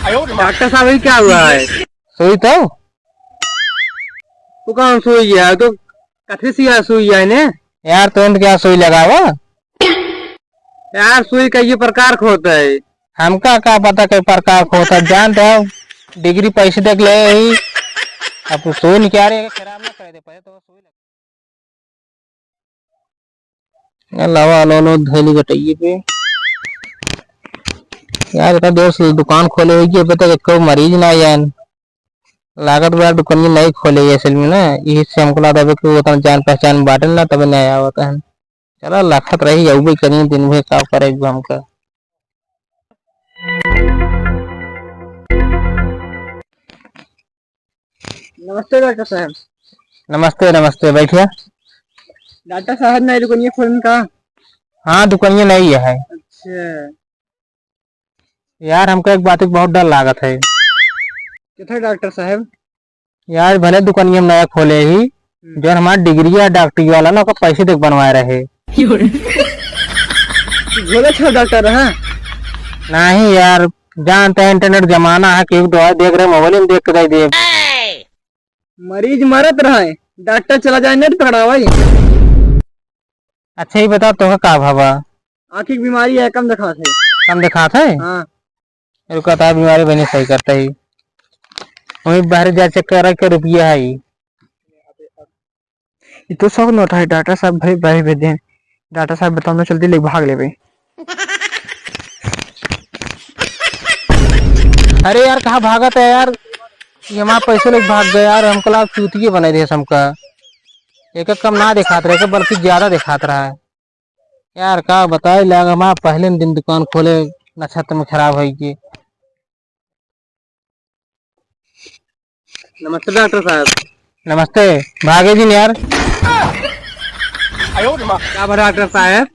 Doctor साहब ये क्या हुआ है? सुई तो तू कौन सुई है? तो कथी सी सुई है ने? यार तुरंत क्या सुई लगावा? यार सुई का ये प्रकार होता है। हमका क्या पता कई प्रकार को होता जानते हो? डिग्री पैसे देख ले ही अब सुई नहीं क्या रहे खराब ना करे दे पहले तो सुई लगा लावा लो धैली गटइए पे यार इतना देर से दुकान खोले हुई है पता कोई मरीज ना यार लागत बार दुकान नहीं खोले असल में ना यही से हमको लगा कि वो तो जान पहचान बाटल ना तब नहीं आया होता है। चलो लाखत रही अब भी करिए दिन भर काम करे हमका। नमस्ते डॉक्टर साहब। नमस्ते नमस्ते बैठिए। डॉक्टर साहब नहीं दुकान खोलने का? हाँ दुकान नहीं है। अच्छा यार हमको एक बात की बहुत डर लागत है। कितना डॉक्टर साहब? यार भले दुकान में नया खोले ही जो हमारा डिग्री है डॉक्टरी वाला ना उसका पैसे देख बनवाए रहे झोले छो डॉक्टर है? नहीं यार जानते हैं इंटरनेट जमाना है कि दवा देख रहे मोबाइल में देख कर दे मरीज मरत रहे डॉक्टर चला जाए नेट पकड़ा। अच्छा ही बता तो का भावा आँखी की बीमारी है कम दिखा थे। कम दिखाता है? हाँ रुका था बीमारी बनी सही करता ही वही बाहर जा चेक कर के रुपया है ये तो सब नोट है। डॉक्टर साहब भाई भाई भेजे डॉक्टर साहब बताओ मैं जल्दी ले भाग ले भाई। अरे यार कहाँ भागत है यार ये हमारा पैसे लोग भाग गए यार हमको लाभ चूतिए बने थे हमका एक कम ना दिखात रहे बल्कि ज्यादा दिखात रहा है यार का बताए लगा हमारा पहले दिन दुकान खोले नक्षत्र में खराब है कि। नमस्ते डॉक्टर साहब। नमस्ते भागे जी यार। क्या बा डॉक्टर साहब?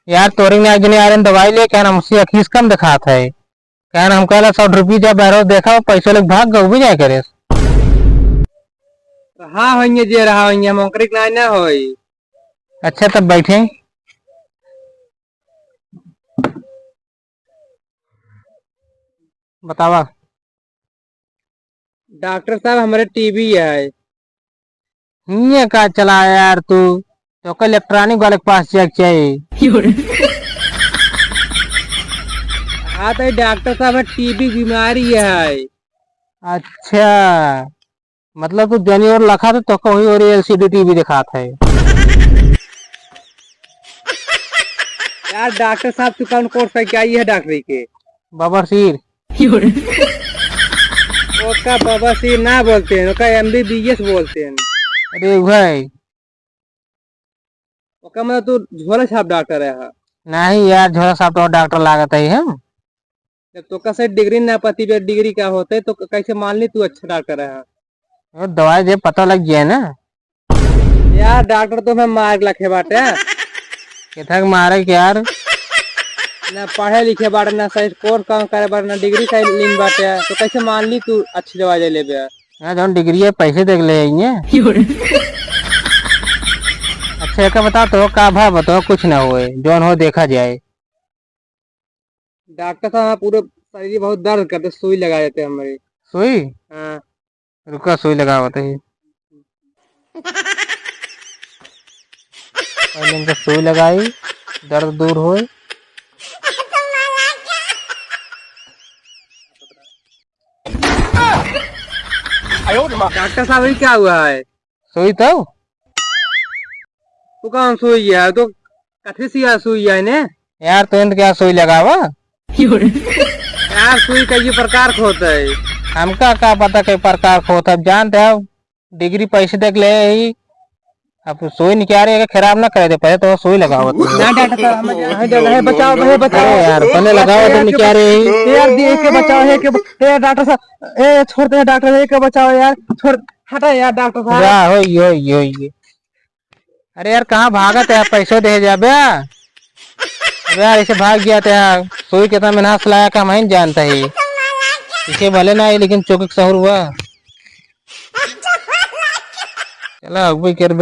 यार तोरी ने आज नहीं आ रहे दवाई ले कहना मुझसे अखीस कम दिखात है कहना हम कहला 100 रुपये जब बहरो देखा पैसे लोग भाग गए भी जाए करे। हाँ होइए जे रहा होइए मोकरिक ना होई। अच्छा तब बैठे बतावा। डॉक्टर साहब हमारे टीवी है। ये का चला यार तू तो कल इलेक्ट्रॉनिक वाले के पास चेक चाहिए। हाँ तो डॉक्टर साहब टीबी बीमारी है। अच्छा मतलब तू जनी और लखा तो कोई और एलसीडी टीवी दिखाता है यार डॉक्टर साहब तू कौन कोर्स पे क्या है डॉक्टरी के? बबरसीर ओका बाबा सिर ना बोलते हैं ओका एमबीबीएस बोलते हैं। अरे भाई ओका मतलब तू झोला छाप डॉक्टर है? नहीं यार झोला साहब तो डॉक्टर लागत है हम जब तो का से डिग्री ना पति पे डिग्री क्या होता है तो कैसे मान ली तू अच्छा डॉक्टर है? और दवाई दे पता लग गया ना यार डॉक्टर तो मैं मार लखे बाटे कितना मारे यार ना पढ़े लिखे बाटे ना सही कोर्स काम करे बाटे ना डिग्री का लीन बाटे तो कैसे मान ली तू अच्छी दवाई ले बे? यार जौन डिग्री है पैसे देख ले अच्छा एक बता तो का भा बताओ कुछ ना हुए जौन हो देखा जाए। डॉक्टर साहब पूरे शरीर बहुत दर्द करते सुई लगा देते हमारी। सुई? हाँ रुका सुई लगा बताइए पहले इनका सुई लगाई दर्द दूर हो। डॉक्टर साहब ये क्या हुआ है? सुई तो तू कौन सुई है? तो कथी सी सुई है ने? यार तुरंत क्या सुई लगावा? यार सुई का ये प्रकार होता है। हमका क्या पता कई प्रकार को होता जानते हो डिग्री पैसे देख ले ही अब सुई नहीं क्या रहे खराब ना करे दे पहले तो सुई लगाओ ना डॉक्टर साहब है बचाओ है बचाओ यार पहले लगाओ तुम क्या रहे यार दिए के बचाओ है के ए डॉक्टर साहब ए छोड़ते हैं डॉक्टर है के बचाओ यार छोड़ हटा यार डॉक्टर साहब। जा हो यो अरे यार कहाँ भागत है पैसे दे जाबे अब यार ऐसे भाग गया था सुई कितना मेहनत लाया का मैं जानता है इसे भले ना लेकिन चौक सहूर हुआ चला अब भी कर